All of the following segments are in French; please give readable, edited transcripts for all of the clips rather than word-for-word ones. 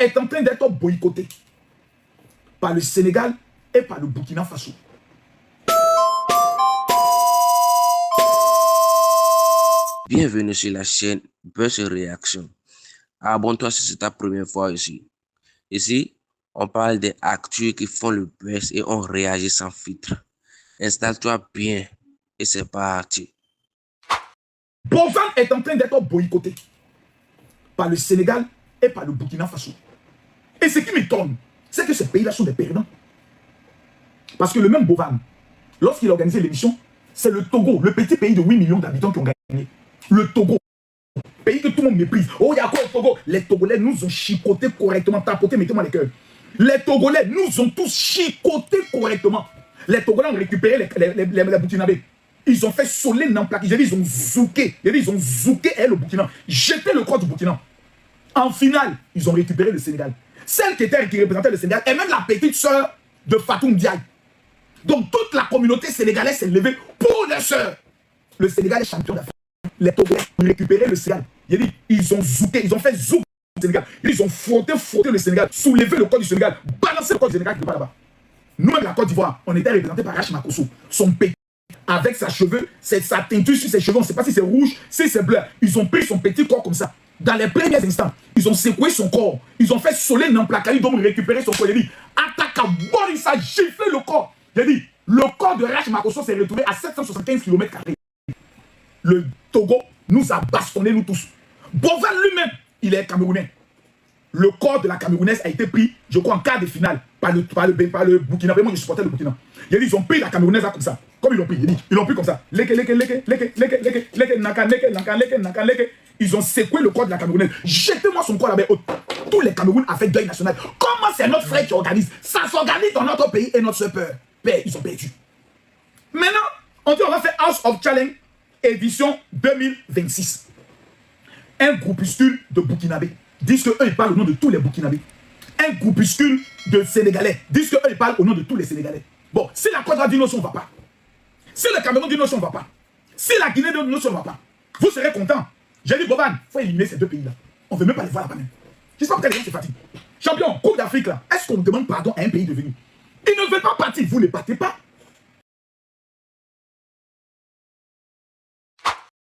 est en train d'être boycotté par le Sénégal et par le Burkina Faso. Bienvenue sur la chaîne Buzz et Réaction. Abonne-toi si c'est ta première fois ici. Ici, on parle des actus qui font le buzz et on réagit sans filtre. Installe-toi bien et c'est parti. Bovan est en train d'être boycotté par le Sénégal et par le Burkina Faso. Et ce qui m'étonne, c'est que ces pays-là sont des perdants. Parce que le même Bovan, lorsqu'il a organisé l'émission, c'est le Togo, le petit pays de 8 millions d'habitants qui ont gagné. Le Togo, pays que tout le monde méprise. Oh, il y a quoi au Togo? Les Togolais nous ont chicoté correctement, tapoté, mettez-moi les cœurs. Les Togolais nous ont tous chicoté correctement. Les Togolais ont récupéré les Burkinabés. Ils ont fait soler Namplak. Ils ont zouké. Ils ont zouké le Burkina. Jeté le corps du Burkina. En finale, ils ont récupéré le Sénégal. Celle qui représentait le Sénégal est même la petite sœur de Fatou Ndiaye. Donc toute la communauté sénégalaise s'est levée pour les sœurs. Le Sénégal est champion d'Afrique. Les Togolais ont récupéré le Sénégal. Ils ont zouké, ils ont fait zouk au Sénégal. Ils ont frotté le Sénégal, soulevé le corps du Sénégal, balancé le corps du Sénégal qui n'est pas là-bas. Nous-mêmes, la Côte d'Ivoire, on était représenté par Rach Makosso. Son petit, avec sa cheveux, sa teinture sur ses cheveux, on ne sait pas si c'est rouge, si c'est bleu. Ils ont pris son petit corps comme ça. Dans les premiers instants, ils ont secoué son corps. Ils ont fait soler Namplakali, donc récupérer son corps. Il dit, attaque à bord, il s'est giflé le corps. Il a dit, le corps de Rach Makosso s'est retrouvé à 775 km². Le Togo nous a bastonné, nous tous. Bovan lui-même, il est camerounais. Le corps de la Camerounaise a été pris, je crois, en quart de finale par le Burkina. Moi, je supportais le Burkina. Ils ont pris la Camerounaise là, comme ça. Comme ils l'ont pris. Ils l'ont pris comme ça. Ils ont secoué le corps de la Camerounaise. Jetez-moi son corps là-bas. Tous les Cameroun ont fait deuil national. Comment c'est notre frère qui organise? Ça s'organise dans notre pays et notre peur. Ils ont perdu. Maintenant, on dit on va faire House of Challenge édition 2026. Un groupuscule de Burkinabés disent qu'eux, ils parlent au nom de tous les Burkinabés. Un groupuscule de Sénégalais disent qu'eux, ils parlent au nom de tous les Sénégalais. Bon, si la Côte d'Ivoire dit non, on ne va pas. Si le Cameroun dit non, on ne va pas. Si la Guinée dit non, on ne va pas. Vous serez contents. J'ai dit, Boban, il faut éliminer ces deux pays-là. On ne veut même pas les voir là-bas même. Je ne sais pas pourquoi les gens se fatiguent. Champion, Coupe d'Afrique, là, est-ce qu'on demande pardon à un pays devenu? Ils ne veulent pas partir. Vous ne partez pas.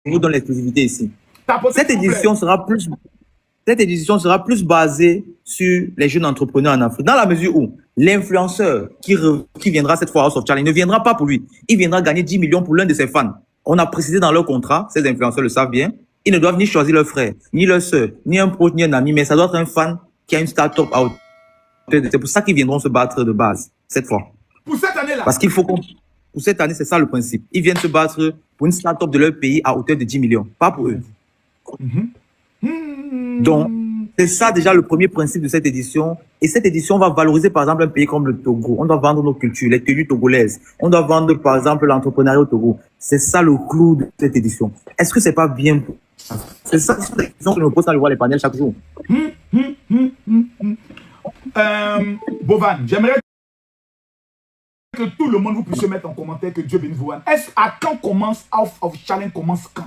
Je vous donne l'exclusivité ici. Cette édition sera plus basée sur les jeunes entrepreneurs en Afrique, dans la mesure où l'influenceur qui viendra cette fois à House of Challenge ne viendra pas pour lui. Il viendra gagner 10 millions pour l'un de ses fans. On a précisé dans leur contrat, ces influenceurs le savent bien, ils ne doivent ni choisir leur frère, ni leur soeur, ni un proche, ni un ami, mais ça doit être un fan qui a une start-up à hauteur. C'est pour ça qu'ils viendront se battre de base, cette fois. Pour cette année-là. Parce qu'il faut qu'on... Pour cette année, c'est ça le principe. Ils viennent se battre pour une start-up de leur pays à hauteur de 10 millions, pas pour eux. Donc, c'est ça déjà le premier principe de cette édition. Et cette édition va valoriser par exemple un pays comme le Togo. On doit vendre nos cultures, les tenues togolaises. On doit vendre par exemple l'entrepreneuriat au Togo. C'est ça le clou de cette édition. Est-ce que c'est pas bien? C'est ça la question que nous posons quand on voit les panels chaque jour. Bovan, j'aimerais que tout le monde vous puisse mettre en commentaire que Dieu bénisse vous. À quand commence House of Challenge, commence quand?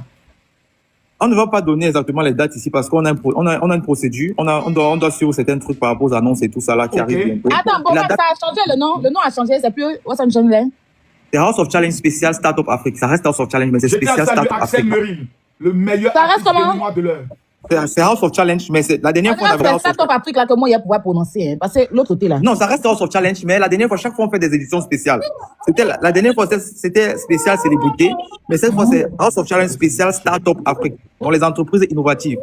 On ne va pas donner exactement les dates ici parce qu'on a, une procédure. On doit suivre certains trucs par rapport aux annonces et tout ça là qui arrive bientôt. Attends, Bovan, ça a changé le nom. Le nom a changé, c'est plus What's on Challenge. C'est House of Challenge spécial Startup Afrique. Ça reste House of Challenge, mais c'est spécial Startup Afrique. Le meilleur artiste de l'heure. C'est House of Challenge, mais c'est la dernière fois on avait House of Startup Afrique là que moi, il pouvoir prononcer, hein, parce que l'autre côté là. Non, ça reste House of Challenge, mais la dernière fois, chaque fois on fait des éditions spéciales. La dernière fois, c'était spécial célébrité, mais cette fois, c'est House of Challenge spécial Startup Afrique, dans les entreprises innovatives.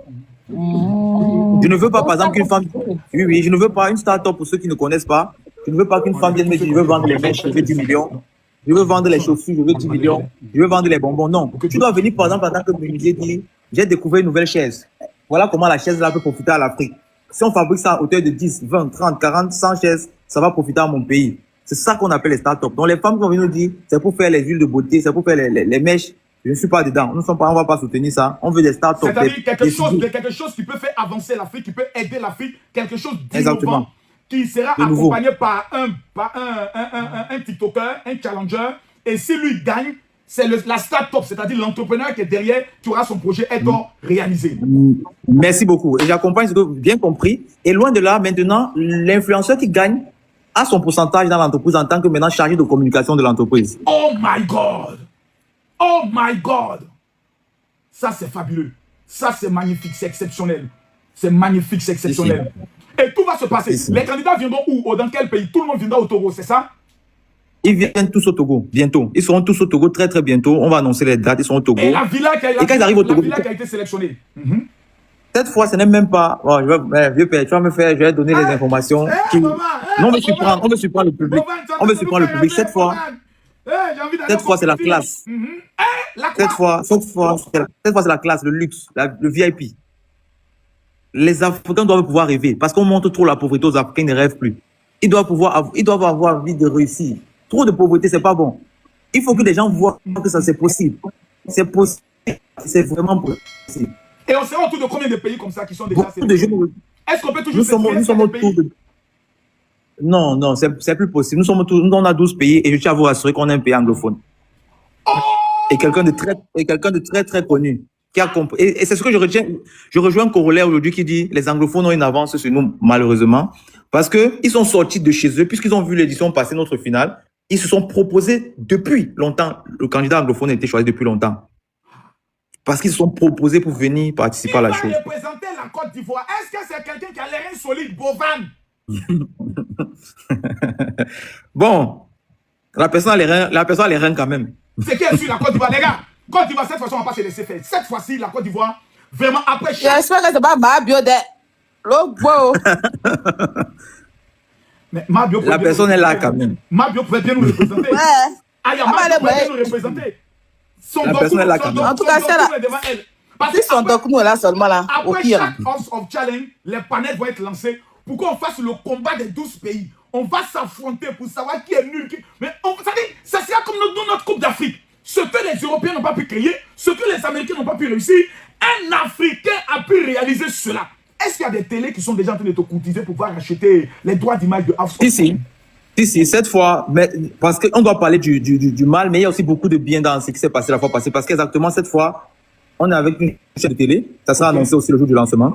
Je ne veux pas, par exemple, qu'une femme... Oui, je ne veux pas une start-up pour ceux qui ne connaissent pas. Je ne veux pas qu'une femme vienne me dire, je veux vendre les mèches, je veux 10 millions. Je veux vendre les chaussures, je veux 10 millions. Je veux vendre les bonbons. Non. Tu dois venir, par exemple, en tant que menuisier, dire, j'ai découvert une nouvelle chaise. Voilà comment la chaise là peut profiter à l'Afrique. Si on fabrique ça à hauteur de 10, 20, 30, 40, 100 chaises, ça va profiter à mon pays. C'est ça qu'on appelle les startups. Donc les femmes qui vont venir nous dire, c'est pour faire les huiles de beauté, c'est pour faire les mèches. Je ne suis pas dedans. On ne va pas soutenir ça. On veut des startups. C'est-à-dire quelque chose qui peut faire avancer l'Afrique, qui peut aider l'Afrique, quelque chose d'innovant, qui sera accompagné par un TikToker, un challenger. Et si lui gagne, c'est la start-up, c'est-à-dire l'entrepreneur qui est derrière, qui aura son projet être réalisé. Merci beaucoup. Et j'accompagne ce que vous avez bien compris. Et loin de là, maintenant, l'influenceur qui gagne a son pourcentage dans l'entreprise en tant que maintenant chargé de communication de l'entreprise. Oh my God! Oh my God! Ça, c'est fabuleux. Ça, c'est magnifique, c'est exceptionnel. C'est magnifique, c'est exceptionnel. Et tout va se passer. Les candidats viendront où? Dans quel pays? Tout le monde viendra au Togo, c'est ça? Ils viennent tous au Togo, bientôt. Ils seront tous au Togo très très bientôt. On va annoncer les dates, ils sont au Togo. Et la villa qui a été sélectionnée. Cette fois, ce n'est même pas... Oh, vieux père, tu vas me faire... Je vais donner les informations. Non, on veut surprendre le public. On veut surprendre le public. Cette fois, c'est la classe. Cette fois, c'est la classe, le luxe, le VIP. Les Africains doivent pouvoir rêver parce qu'on montre trop la pauvreté aux Africains, ils ne rêvent plus. Ils doivent avoir envie de réussir. Trop de pauvreté, c'est pas bon. Il faut que les gens voient que ça c'est possible. C'est possible. C'est vraiment possible. Et on sera autour de combien de pays comme ça qui sont déjà sélectionnés? Est-ce qu'on peut toujours nous sommes autour de... Non, non, c'est plus possible. Nous, on a 12 pays et je tiens à vous rassurer qu'on est un pays anglophone. Oh! Et quelqu'un de très, très connu. Qui a compris. Et c'est ce que je retiens. Je rejoins un corollaire aujourd'hui qui dit les anglophones ont une avance sur nous, malheureusement, parce qu'ils sont sortis de chez eux, puisqu'ils ont vu l'édition passer notre finale. Ils se sont proposés depuis longtemps. Le candidat anglophone a été choisi depuis longtemps. Parce qu'ils se sont proposés pour venir participer à la chose. Il va représenter la Côte d'Ivoire. Est-ce que c'est quelqu'un qui a l'air insolite, Bovan? Bon, la personne a les reins quand même. C'est qui est sur la Côte d'Ivoire, les gars? Côte d'Ivoire, cette fois-ci, on va pas se laisser faire. Cette fois-ci, la Côte d'Ivoire, vraiment, après chaque... J'espère que c'est pas Mabio de Lobo. Mais Mabio, la personne est là quand même. Mabio pouvait bien nous représenter. Ouais. Mabio pouvait bien nous représenter. La personne est là quand même. En tout cas, c'est là. Si son document est là seulement là, au après pire. chaque House of Challenge, les panels vont être lancés pour qu'on fasse le combat des 12 pays. On va s'affronter pour savoir qui est nul. Mais ça sera comme notre Coupe d'Afrique. Ce que les Européens n'ont pas pu créer, ce que les Américains n'ont pas pu réussir, un Africain a pu réaliser cela. Est-ce qu'il y a des télés qui sont déjà en train de te courtiser pour pouvoir acheter les droits d'image de House of Challenge? Si, cette fois, mais, parce qu'on doit parler du mal, mais il y a aussi beaucoup de bien dans ce qui s'est passé la fois passée. Parce qu'exactement cette fois, on est avec une chaîne de télé. Ça sera annoncé aussi le jour du lancement.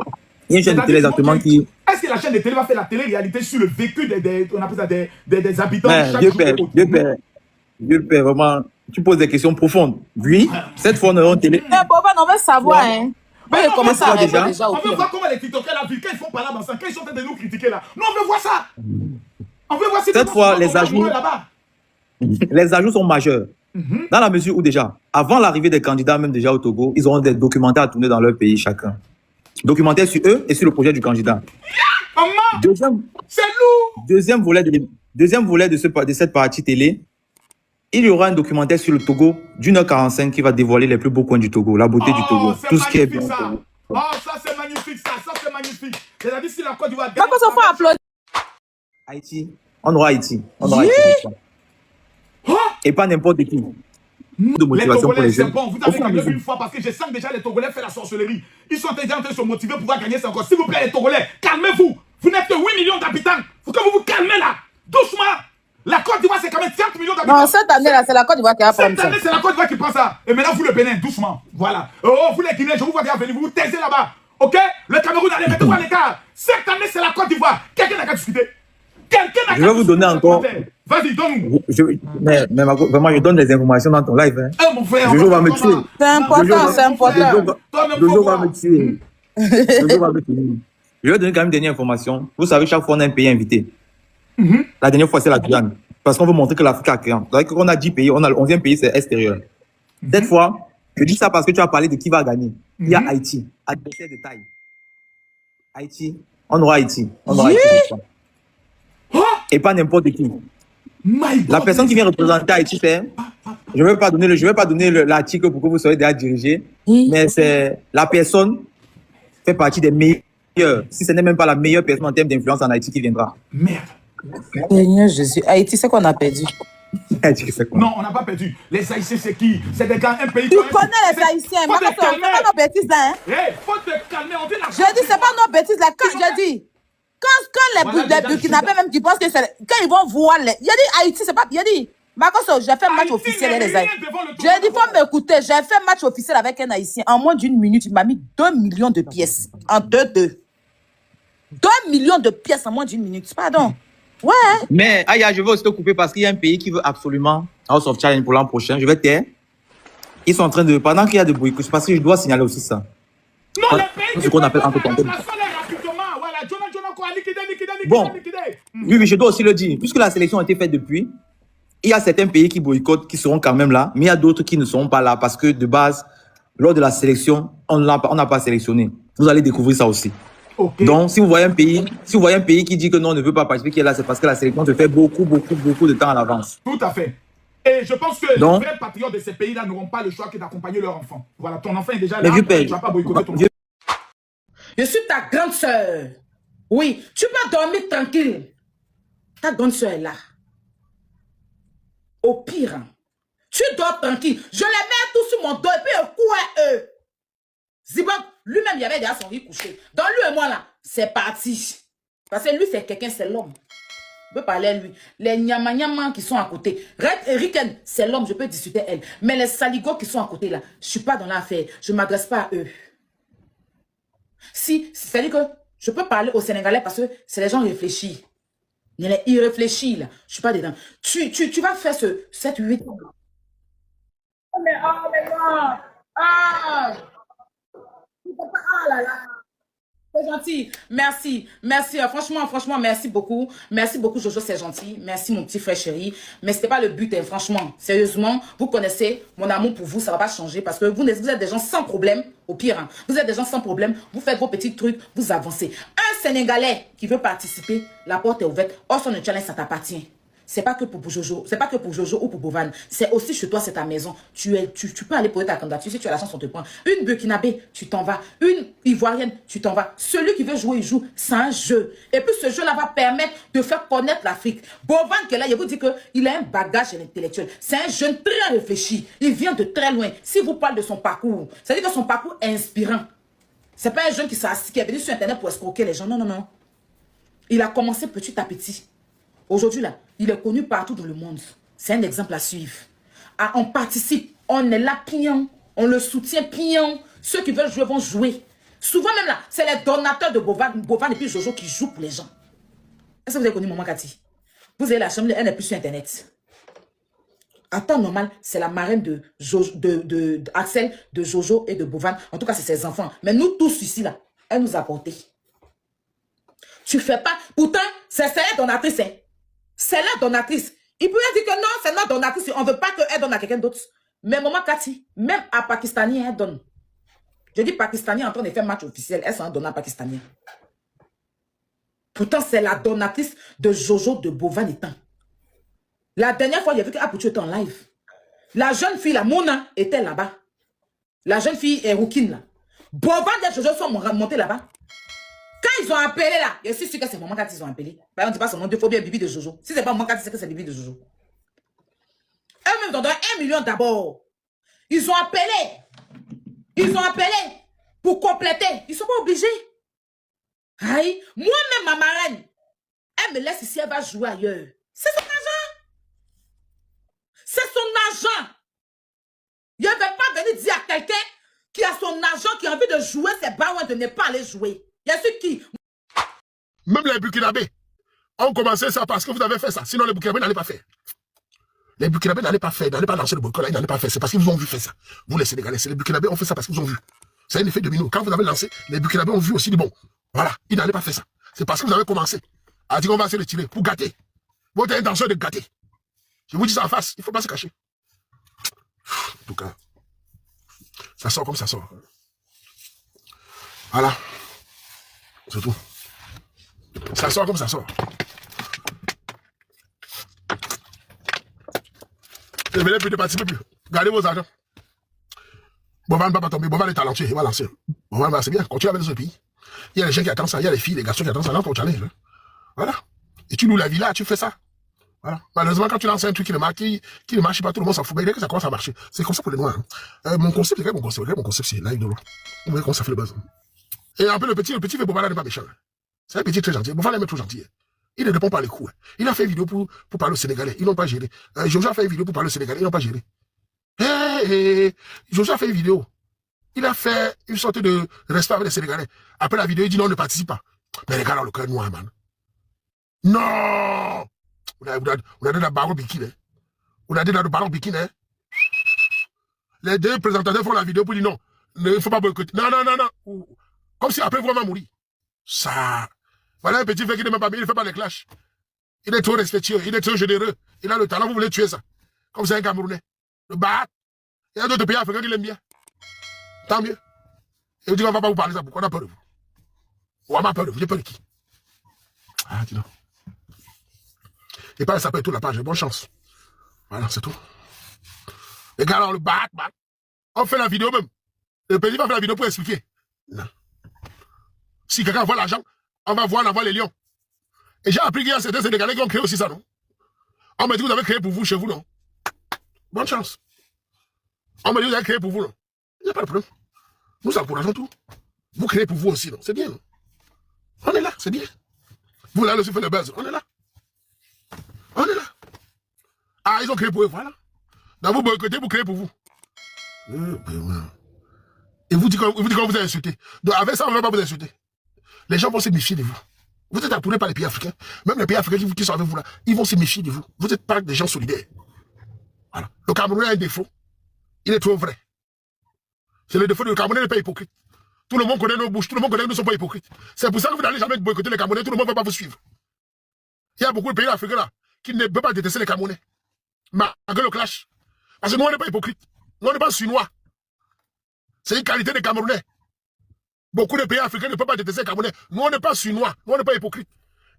Il y a une chaîne de télé exactement qui... Est-ce que la chaîne de télé va faire la télé-réalité sur le vécu on appelle ça des habitants chaque Vieux père, vraiment, tu poses des questions profondes. Oui, cette fois, on est en télé. Mais Boban, on veut savoir, hein. Mais on commence à déjà. On veut voir comment les TikTokers là, quand ils font parler ensemble, quand ils sont en train de nous critiquer là. Nous, on veut voir ça. On veut voir si cette fois, les ajouts sont majeurs. Dans la mesure où déjà, avant l'arrivée des candidats, même déjà au Togo, ils auront des documentaires à tourner dans leur pays chacun. Documentaires sur eux et sur le projet du candidat. C'est lourd. Deuxième volet de cette partie télé, il y aura un documentaire sur le Togo d'1h45 qui va dévoiler les plus beaux coins du Togo, la beauté du Togo, tout ce qui est bien. Ça. Oh, ça c'est magnifique, ça c'est magnifique. C'est-à-dire si la Côte d'Ivoire gagne. Pourquoi ça fait applaudir? Haïti, on aura Haïti. Et pas n'importe qui. De motivation pour les jeunes. Bon, vous avez gagné une fois parce que je sens que déjà les Togolais font la sorcellerie. Ils sont déjà en train de se motiver pour pouvoir gagner ça encore. S'il vous plaît, les Togolais, calmez-vous. Vous n'êtes que 8 millions d'habitants. Faut que vous vous calmez là. Doucement. La Côte d'Ivoire, c'est quand même 30 millions d'habitants. Non, cette année-là, c'est la Côte d'Ivoire qui a pris ça. Cette année, c'est la Côte d'Ivoire qui prend ça. Et maintenant, vous le Bénin, doucement. Voilà. Oh, vous les Guinéens, je vous vois déjà venir. Vous vous taisez là-bas. OK? Le Cameroun, allez, mettez-vous à l'écart. Cette année, c'est la Côte d'Ivoire. Quelqu'un n'a qu'à discuter. Je vais vous donner encore. Vas-y, donne-nous. Mais vraiment, je donne des informations dans ton live. Hein. Mon frère, Jojo va me tuer. C'est important, c'est important. Jojo va me tuer. Jojo va me tuer. Je vais donner quand même une dernière information. Vous savez, chaque fois, on a un pays invité. La dernière fois, c'est la Guyane. Parce qu'on veut montrer que l'Afrique a créé. C'est-à-dire qu'on a 10 pays, on a le 11e pays, c'est extérieur. Cette fois, je dis ça parce que tu as parlé de qui va gagner. Il y a Haïti, adversaire de taille. Haïti, on aura Haïti. On aura Haïti. Et pas n'importe qui. La personne qui vient représenter Haïti, c'est... Je ne vais pas donner l'article pour que vous soyez déjà dirigé, mais c'est la personne fait partie des meilleurs, si ce n'est même pas la meilleure personne en termes d'influence en Haïti qui viendra. Merde. Seigneur Jésus, Haïti, c'est qu'on a perdu. Non, on n'a pas perdu. Les Haïtiens, c'est qui? C'est des gars, un pays... Tu connais les Haïtiens, mais c'est pas nos bêtises là. Hey, faut te calmer, on dit la... Je dis, c'est pas nos bêtises là. Quand je dis... Quand les Burkinabés même qui pensent que c'est... Quand ils vont voir les... Il a dit Haïti, c'est pas... Il a dit... Marcos, j'ai fait un match Haïti officiel n'est avec les rien Haïtiens. devant le J'ai dit, Togo. faut m'écouter. J'ai fait un match officiel avec un Haïtien. En moins d'une minute, il m'a mis 2 millions de pièces. En 2-2. 2 millions de pièces en moins d'une minute. Pardon. Ouais. Mais, Aya, je veux aussi te couper parce qu'il y a un pays qui veut absolument House of Challenge pour l'an prochain. Je vais taire. Ils sont en train de... Pendant qu'il y a de boycott, parce que je dois signaler aussi ça. Non, Voilà, les pays ce qu'on appelle entre la parenthèses. rapidement. Voilà, Jonah, quoi, liquider. Bon, oui, je dois aussi le dire. Puisque la sélection a été faite depuis, il y a certains pays qui boycottent, qui seront quand même là, mais il y a d'autres qui ne seront pas là parce que de base, lors de la sélection, on n'a pas sélectionné. Vous allez découvrir ça aussi. Okay. Donc, si vous voyez un pays qui dit que non, ne veut pas participer, qui est là, c'est parce que la sélection se fait beaucoup de temps à l'avance. Tout à fait. Et je pense que Donc, les vrais patriotes de ces pays-là n'auront pas le choix que d'accompagner leur enfant. Voilà, ton enfant est déjà mais là, vieux tu père, ne vas pas boycotter ton enfant. Je suis ta grande sœur. Oui, tu peux dormir tranquille. Ta grande sœur est là. Au pire, hein, tu dors tranquille. Je les mets tous sur mon dos et puis eux. Zibok, lui-même, il y avait déjà son lit couché. Donc lui et moi, là, c'est parti. Parce que lui, c'est quelqu'un, c'est l'homme. Je peux parler à lui. Les nyama qui sont à côté. Red et Riken, c'est l'homme, je peux discuter elle. Mais les saligots qui sont à côté, là, je ne suis pas dans l'affaire. Je ne m'adresse pas à eux. Si, c'est-à-dire que je peux parler aux Sénégalais parce que c'est les gens réfléchis. Les irréfléchis, là. Je ne suis pas dedans. Tu vas faire ce 7-8 ans. Oh, mais non. Ah là là. C'est gentil. Merci. Franchement, merci beaucoup. Merci beaucoup, Jojo, c'est gentil. Merci, mon petit frère chéri. Mais ce n'était pas le but, hein, franchement. Sérieusement, vous connaissez mon amour pour vous, ça ne va pas changer parce que vous êtes des gens sans problème. Au pire, hein. Vous êtes des gens sans problème. Vous faites vos petits trucs, vous avancez. Un Sénégalais qui veut participer, la porte est ouverte. Oh, son challenge, ça t'appartient. C'est pas que pour Jojo, c'est pas que pour Jojo ou pour Bovan. C'est aussi chez toi, c'est ta maison. Tu peux aller poser ta candidature. Si tu as la chance, on te prend. Une Burkinabé, tu t'en vas. Une Ivoirienne, tu t'en vas. Celui qui veut jouer, il joue. C'est un jeu. Et puis ce jeu-là va permettre de faire connaître l'Afrique. Bovan, qui est là, je vous dis qu'il a un bagage intellectuel. C'est un jeune très réfléchi. Il vient de très loin. Si vous parlez de son parcours, c'est-à-dire que son parcours est inspirant. C'est pas un jeune qui est venu sur Internet pour escroquer les gens. Non. Il a commencé petit à petit. Aujourd'hui, là, il est connu partout dans le monde. C'est un exemple à suivre. Ah, on participe, on est là, pion, on le soutient, pion. Ceux qui veulent jouer vont jouer. Souvent même là, c'est les donateurs de Bovan et puis Jojo qui jouent pour les gens. Est-ce que vous avez connu Maman Cathy? Vous avez la chambre, elle n'est plus sur Internet. À temps normal, c'est la marraine de Axel, de Jojo et de Bovan. En tout cas, c'est ses enfants. Mais nous tous ici, là, elle nous a porté. Tu fais pas... Pourtant, c'est la donatrice, hein. C'est la donatrice. Il pourrait dire que non, c'est notre donatrice. On ne veut pas qu'elle donne à quelqu'un d'autre. Mais Maman Cathy, même à Pakistanien, elle donne. Je dis Pakistanien en train de faire match officiel. Elle s'en donne à Pakistanien. Pourtant, c'est la donatrice de Jojo de Bovan étant. La dernière fois, j'ai vu qu'Apoutu était en live. La jeune fille, la Mona, était là-bas. La jeune fille est Roukine, là. Bovan et Jojo sont montés là-bas. Quand ils ont appelé là, je suis sûr que c'est Maman Cathy qu'ils ont appelé. Par exemple, on ne dit pas son nom, il faut bien Bibi de Jojo. Si ce n'est pas Maman Cathy, c'est que c'est Bibi de Jojo. Eux-mêmes ont donné 1 million d'abord. Ils ont appelé pour compléter. Ils ne sont pas obligés. Aïe, moi-même, ma marraine, elle me laisse ici, elle va jouer ailleurs. C'est son argent. C'est son argent. Il ne veut pas venir dire à quelqu'un qui a son argent, qui a envie de jouer, c'est baouin de ne pas aller jouer. Il y a ceux qui... Même les Burkinabés ont commencé ça parce que vous avez fait ça. Sinon, les Burkinabés n'allaient pas faire. Les Burkinabés n'allaient pas faire, n'allaient pas lancer le boycott, ils n'allaient pas faire. C'est parce qu'ils vous ont vu faire ça. Vous, les Sénégalais, les Burkinabés ont fait ça parce qu'ils vous ont vu. C'est un effet domino. Quand vous avez lancé, les Burkinabés ont vu aussi, bon, voilà, ils n'allaient pas faire ça. C'est parce que vous avez commencé à dire qu'on va se retirer pour gâter. Votre intention est de gâter. Je vous dis ça en face, il ne faut pas se cacher. En tout cas, ça sort comme ça sort. Voilà. C'est tout. Ça sort comme ça sort. Ne venez plus, ne participez plus. Gardez vos argent. Bovan ne va pas tomber. Bovan est talentueux. Il va lancer. Bovan, c'est bien. Continue avec ce pays. Il y a les gens qui attendent ça. Il y a les filles, les garçons qui attendent ça. Là, ton challenge. Voilà. Et tu loues la villa, tu fais ça. Voilà. Malheureusement, quand tu lances un truc qui ne marche pas, tout le monde s'en fout. Mais dès que ça commence à marcher, c'est comme ça pour les noirs. Mon concept, mon concept, c'est live de l'eau. Vous voyez comment ça fait le buzz. Et un peu le petit fait Bovan n'est pas méchant. C'est un petit très gentil. Bovan est même trop gentil. Il ne répond pas les coups. Il a fait une vidéo pour parler aux Sénégalais. Ils n'ont pas géré. Jojo a fait une vidéo pour parler aux Sénégalais. Ils n'ont pas géré. Jojo a fait une vidéo. Il a fait une sorte de respect avec les Sénégalais. Après la vidéo, il dit non, on ne participe pas. Mais les gars, dans le cœur noir, man. Non! On a dit la baron bikini. On a dit dans le baron bikini. Les deux présentateurs font la vidéo pour dire non. Il ne faut pas boycotter. Non, non, non, non. Comme si après, vous va mourir. Ça. Voilà un petit frère qui ne même pas bien, il ne fait pas les clashs. Il est trop respectueux, il est trop généreux. Il a le talent, vous voulez tuer ça. Comme c'est un Camerounais. Le bat. Il y a d'autres pays africains qui l'aiment bien. Tant mieux. Et vous dites qu'on ne va pas vous parler de ça. Pourquoi on a peur de vous? On a peur de vous. J'ai peur de qui? Ah, dis donc. Et pas ça peut être tout la page. Bonne chance. Voilà, c'est tout. Les gars, là, on le bat, man. On fait la vidéo même. Le pays va faire la vidéo pour expliquer. Non. Si quelqu'un voit l'argent, on va voir les lions. Et j'ai appris qu'il y a certains Sénégalais qui ont créé aussi ça, non? On m'a dit que vous avez créé pour vous, chez vous, non? Bonne chance. On m'a dit que vous avez créé pour vous, non? Il n'y a pas de problème. Nous encourageons tout. Vous créez pour vous aussi, non? C'est bien, non? On est là, c'est bien. Vous là aussi faites le buzz. On est là. On est là. Ah, ils ont créé pour eux, voilà. Dans vous boycottez, vous créez pour vous. Et vous dites qu'on vous a insulté. Donc avec ça, on ne va pas vous insulter. Les gens vont se méfier de vous. Vous êtes approuvés par les pays africains. Même les pays africains qui sont avec vous là, ils vont se méfier de vous. Vous n'êtes pas des gens solidaires. Voilà. Le Camerounais a un défaut. Il est trop vrai. C'est le défaut du Camerounais, n'est pas hypocrite. Tout le monde connaît nos bouches, tout le monde connaît que nous ne sommes pas hypocrites. C'est pour ça que vous n'allez jamais boycotter les Camerounais, tout le monde ne va pas vous suivre. Il y a beaucoup de pays africains là qui ne peuvent pas détester les Camerounais. Malgré le clash. Parce que nous, on n'est pas hypocrites. Nous, on n'est pas chinois. C'est une qualité des Camerounais. Beaucoup de pays africains ne peuvent pas détester les Camerounais. Nous, on n'est pas chinois. Nous, on n'est pas hypocrites.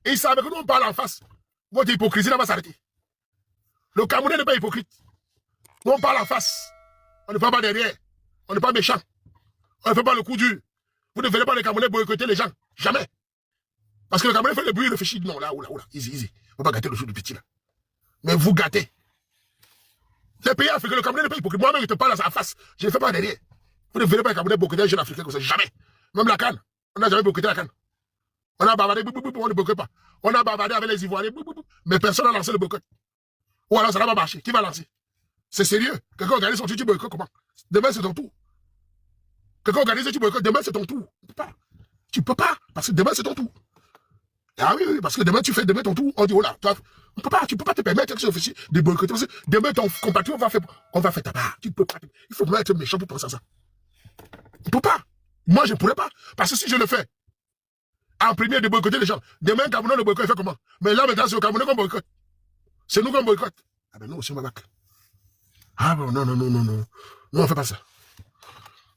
Et ils savent que nous, on parle en face. Votre hypocrisie là va s'arrêter. Le Camerounais n'est pas hypocrite. Nous, on parle en face. On ne parle pas derrière. On n'est pas méchant. On ne fait pas le coup dur. Vous ne verrez pas les Camerounais boycotter les gens. Jamais. Parce que le Camerounais fait le bruit, il réfléchit. Non, là, oula. Easy. Il ne faut pas gâter le jour du petit là. Mais vous gâtez. Les pays africains, le Camerounais n'est pas hypocrite. Moi-même, je te parle à sa face. Je ne fais pas derrière. Vous ne verrez pas les Camerounais boycotter les jeunes africains comme ça. Jamais. Même la canne. On n'a jamais boycotté la canne. On a bavardé, on ne boycotte pas. On a bavardé avec les Ivoiriens, mais personne n'a lancé le boycott. Ou alors ça n'a pas marché. Qui va lancer? C'est sérieux. Quelqu'un organise son tu boycott comment? Demain, c'est ton tour. Quelqu'un organise tu boycott, demain, c'est ton tour. Tu peux pas. Parce que demain, c'est ton tour. Ah oui, parce que demain, tu fais demain ton tour. On dit, oh là, tu peux pas te permettre de boycotter. Demain, ton compatriote on va faire ta part. Tu peux pas. Il faut vraiment être méchant pour penser à ça. Tu peux pas. Moi, je ne pourrais pas. Parce que si je le fais, en premier de boycotter les gens, demain, Cameroun, le boycott, il fait comment? Mais là, maintenant, c'est le Cameroun qu'on boycotte. C'est nous qu'on boycotte. Ah ben non, c'est ma bac. Ah ben non. Nous, on ne fait pas ça.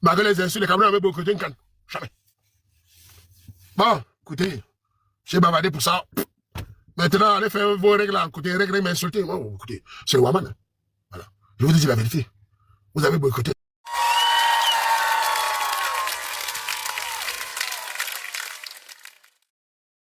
Malgré les insultes, les Camerounais avaient boycotté une canne. Jamais. Bon, écoutez, j'ai bavardé pour ça. Maintenant, allez faire vos règles là. Écoutez, règles m'insulter. Oh, écoutez, c'est le Waman. Voilà. Je vous dis la vérité. Vous avez boycotté.